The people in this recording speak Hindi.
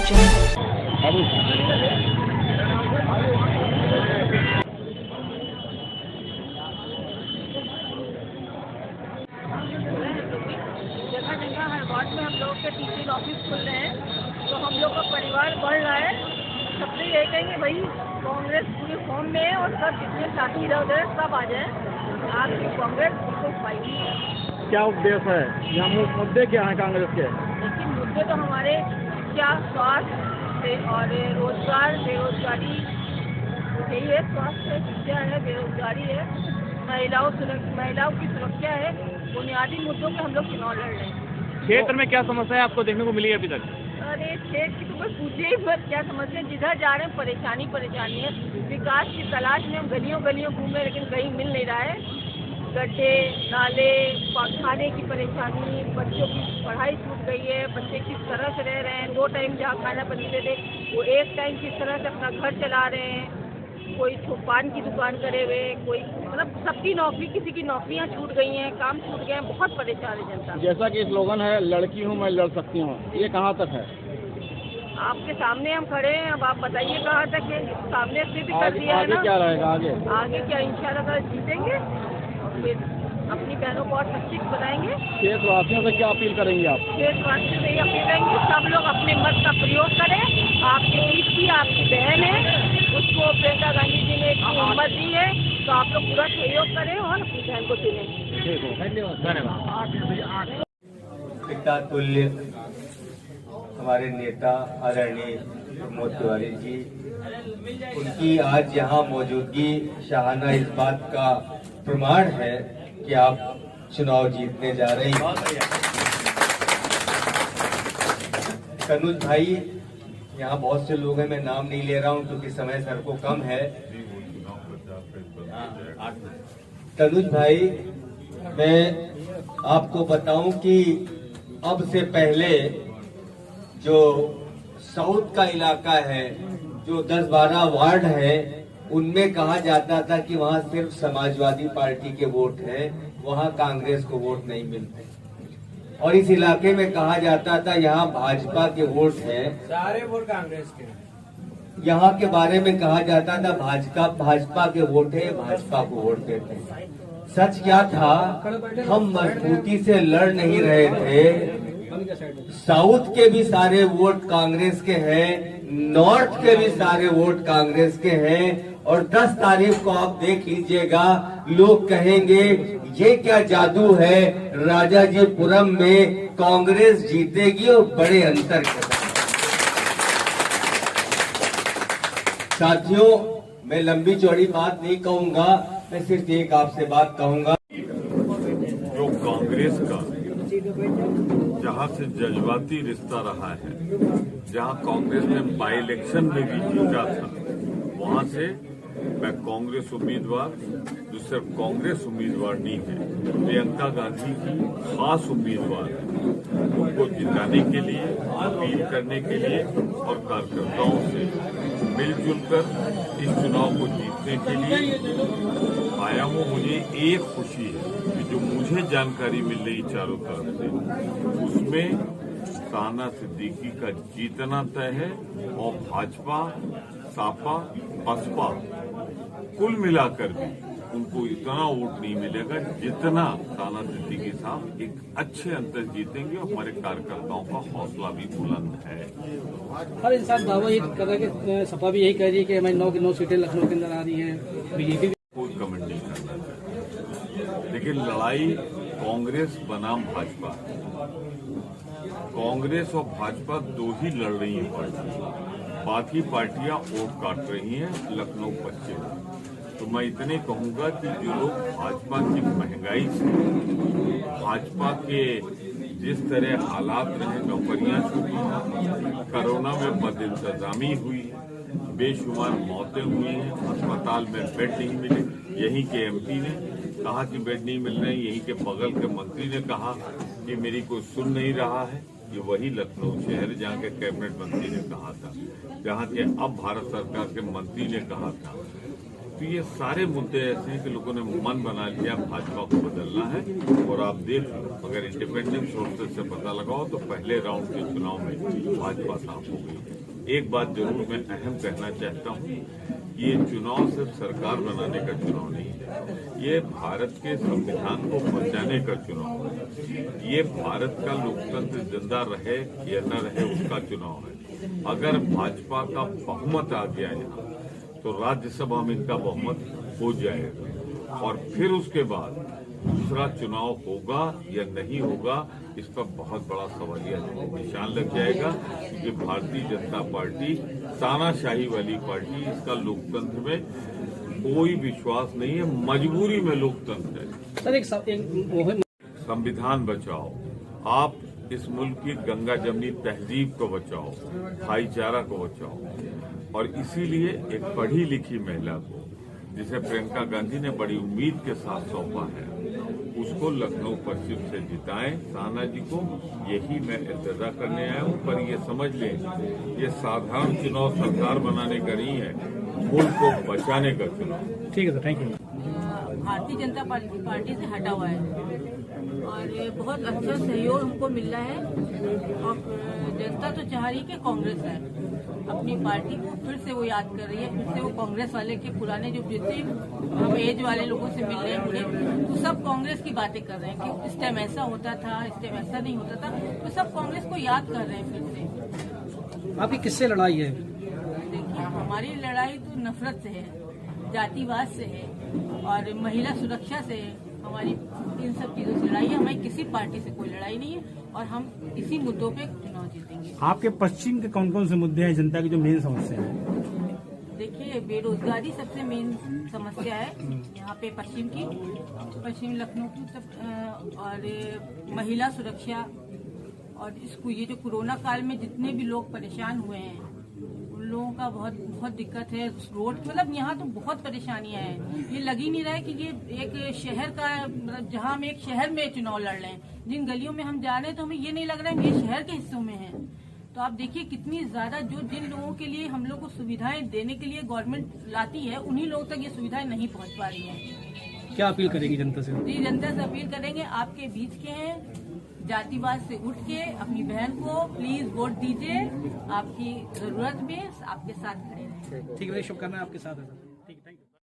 जगह जगह हर वार्ड में हम लोग के टीचिंग ऑफिस खुल रहे हैं, तो हम लोग का परिवार बढ़ रहा है। सबसे यही कहेंगे भाई कांग्रेस पूरी फॉर्म में है और सब जितने साथी इधर उधर सब आ जाए, आपकी कांग्रेस बिल्कुल फायदी है। क्या उद्देश्य है, यहाँ मुद्दे क्या हैं कांग्रेस के? लेकिन मुद्दे तो हमारे शिक्षा, स्वास्थ्य और रोजगार, बेरोजगारी यही है। स्वास्थ्य, शिक्षा है, बेरोजगारी है, महिलाओं की सुरक्षा है। बुनियादी मुद्दों पे हम लोग चुनाव लड़ रहे हैं। क्षेत्र में क्या समस्या है आपको देखने को मिली है अभी तक? अरे क्षेत्र की तो बस पूछिए ही मत, क्या समस्या। जिधर जा रहे हैं परेशानी है। विकास की तलाश में हम गलियों घूमे, लेकिन कहीं मिल नहीं रहा है। गड्ढे, नाले, खाने की परेशानी, बच्चों की पढ़ाई छूट गई है। बच्चे किस तरह से रह रहे हैं, 2 टाइम जहाँ खाना बनते थे वो 1 टाइम किस तरह से अपना घर चला रहे हैं। कोई पान की दुकान करे हुए, कोई मतलब सबकी नौकरी, किसी की नौकरियां छूट गई हैं, काम छूट गए हैं। बहुत परेशान है जनता। जैसा कि स्लोगन है, लड़की हूँ मैं लड़ सकती हूँ, ये कहाँ तक है? आपके सामने हम खड़े हैं, अब आप बताइए कहाँ तक है। सामने सिद्ध कर दिया है ना। आगे क्या रहेगा? आगे क्या, इंशाल्लाह जीतेंगे, फिर अपनी बहनों को और सशक्त बनाएंगे। क्षेत्रवासियों से क्या अपील करेंगे आप? क्षेत्रवासियों से ये अपील करेंगे, सब लोग अपने मत का प्रयोग करें। आपकी बीच की आपकी बहन है, उसको प्रियंका गांधी जी ने हिम्मत दी है, तो आप लोग पूरा सहयोग करें और अपनी बहन को चुनें। ठीक है, धन्यवाद। पिता तुल्य हमारे नेता आदरणीय प्रमोद तिवारी जी, उनकी आज यहाँ मौजूदगी शाहाना इस बात का प्रमाण है कि आप चुनाव जीतने जा रहे हैं। तनुज भाई, यहाँ बहुत से लोग हैं, मैं नाम नहीं ले रहा हूँ क्योंकि समय सर को कम है। तनुज भाई, मैं आपको बताऊं कि अब से पहले जो साउथ का इलाका है, जो 10-12 वार्ड है, उनमें कहा जाता था कि वहाँ सिर्फ समाजवादी पार्टी के वोट हैं, वहाँ कांग्रेस को वोट नहीं मिलते। और इस इलाके में कहा जाता था यहाँ भाजपा के वोट हैं, सारे वोट कांग्रेस के। यहाँ के बारे में कहा जाता था भाजपा के वोट है, भाजपा को वोट देते हैं। सच क्या था, हम मजबूती से लड़ नहीं रहे थे। साउथ के भी सारे वोट कांग्रेस के हैं, नॉर्थ के भी सारे वोट कांग्रेस के हैं। और 10 तारीख को आप देख लीजिएगा, लोग कहेंगे ये क्या जादू है, राजाजीपुरम में कांग्रेस जीतेगी और बड़े अंतर के साथ। साथियों, मैं लंबी चौड़ी बात नहीं कहूंगा, मैं सिर्फ एक आपसे बात कहूंगा। जो कांग्रेस का जहां से जज्बाती रिश्ता रहा है, जहां कांग्रेस ने बाई इलेक्शन में भी जीता था, वहां से मैं कांग्रेस उम्मीदवार, जो सिर्फ कांग्रेस उम्मीदवार नहीं है, प्रियंका गांधी की खास उम्मीदवार, उनको जिताने के लिए, अपील करने के लिए और कार्यकर्ताओं से मिलजुल कर इस चुनाव को जीतने के लिए आया हूं। मुझे एक खुशी है कि जो मुझे जानकारी मिल रही चारों तरफ से, उसमें शाहाना सिद्दीकी का जीतना तय है और भाजपा, सपा, बसपा कुल मिलाकर भी उनको इतना वोट नहीं मिलेगा जितना शाहाना सिद्दीकी साहब एक अच्छे अंतर जीतेंगे। और हमारे कार्यकर्ताओं का हौसला भी बुलंद है। हर इंसान दावा ये कर रहा है कि सपा भी यही कह रही है कि हमारी 9 की 9 सीटें लखनऊ के अंदर आ रही हैं, बीजेपी। कोई कमेंट नहीं करना चाहिए, लेकिन लड़ाई कांग्रेस बनाम भाजपा, कांग्रेस और भाजपा दो ही लड़ रही हैं पार्टी, बाकी पार्टियां वोट काट रही हैं लखनऊ पश्चिम। तो मैं इतने कहूंगा कि जो लोग भाजपा की महंगाई से, भाजपा के जिस तरह हालात रहे, नौकरियां छूटी, कोरोना में बद इंतजामी हुई, बेशुमार मौतें हुई हैं, अस्पताल में बेड नहीं मिले, यहीं के एमपी ने कहा कि बेड नहीं मिल रहे हैं, यहीं के बगल के मंत्री ने कहा कि मेरी कोई सुन नहीं रहा है। ये वही लखनऊ शहर जहाँ के कैबिनेट मंत्री ने कहा था, जहाँ के अब भारत सरकार के मंत्री ने कहा था। तो ये सारे मुद्दे ऐसे हैं कि लोगों ने मन बना लिया भाजपा को बदलना है। और आप देख, अगर इंडिपेंडेंट सोर्सेज से पता लगाओ तो पहले राउंड के चुनाव में भाजपा साफ हो गई है। एक बात जरूर मैं अहम कहना चाहता हूँ, ये चुनाव सिर्फ सरकार बनाने का चुनाव नहीं है, ये भारत के संविधान को बचाने का चुनाव है। ये भारत का लोकतंत्र जिंदा रहे या न रहे उसका चुनाव है। अगर भाजपा का बहुमत आ गया यहाँ तो राज्यसभा में इनका बहुमत हो जाएगा और फिर उसके बाद दूसरा चुनाव होगा या नहीं होगा इस पर बहुत बड़ा सवालिया निशान लग जाएगा, क्योंकि भारतीय जनता पार्टी तानाशाही वाली पार्टी, इसका लोकतंत्र में कोई विश्वास नहीं है, मजबूरी में लोकतंत्र है। सर एक संविधान बचाओ, आप इस मुल्क की गंगा जमनी तहजीब को बचाओ, भाईचारा को बचाओ। और इसीलिए एक पढ़ी लिखी महिला को, जिसे प्रियंका गांधी ने बड़ी उम्मीद के साथ सौंपा है, उसको लखनऊ पश्चिम से जिताएं शाहना जी को, यही मैं इल्तजा करने आया हूं। पर ये समझ लें, ये साधारण चुनाव सरकार बनाने का नहीं है, मुल्क को बचाने का चुनाव। ठीक है sir, thank you. Bharatiya Janata party से हटा हुआ है और ये बहुत अच्छा सहयोग हमको मिल रहा है और जनता तो चाह रही है कि कांग्रेस है अपनी पार्टी को फिर से वो याद कर रही है, फिर से वो कांग्रेस वाले के पुराने जो जितने हम एज वाले लोगों से मिल रहे हैं मुझे, तो सब कांग्रेस की बातें कर रहे हैं कि इस टाइम ऐसा होता था, इस टाइम ऐसा नहीं होता था, तो सब कांग्रेस को याद कर रहे हैं फिर से। आपकी किससे लड़ाई है? देखिए, हमारी लड़ाई तो नफरत से है, जातिवाद से है और महिला सुरक्षा से है। हमारी इन सब चीजों से लड़ाई है, हमारी किसी पार्टी से कोई लड़ाई नहीं है और हम इसी मुद्दों पे चुनाव जीतेंगे। आपके पश्चिम के कौन कौन से मुद्दे हैं जनता की जो मेन समस्या है? देखिए, बेरोजगारी सबसे मेन समस्या है यहाँ पे पश्चिम लखनऊ की और महिला सुरक्षा और इसको ये जो कोरोना काल में जितने भी लोग परेशान हुए हैं उन लोगों का बहुत दिक्कत है। रोड मतलब यहाँ तो बहुत परेशानियां हैं, ये लग ही नहीं रहा है कि ये एक शहर का, मतलब जहाँ हम एक शहर में चुनाव लड़ रहे हैं, जिन गलियों में हम जा रहे हैं तो हमें ये नहीं लग रहा है ये शहर के हिस्सों में है। तो आप देखिए कितनी ज्यादा जिन लोगों के लिए हम लोग को सुविधाएं देने के लिए गवर्नमेंट लाती है, उन्हीं लोगों तक ये सुविधाएं नहीं पहुंच पा रही हैं। क्या अपील करेंगी जनता से? जी, जनता से अपील करेंगे, आपके बीच के हैं, जातिवाद से उठ के अपनी बहन को प्लीज वोट दीजिए, आपकी जरूरत में आपके साथ खड़े रहें। ठीक है, शुभकामनाएं आपके साथ है सर।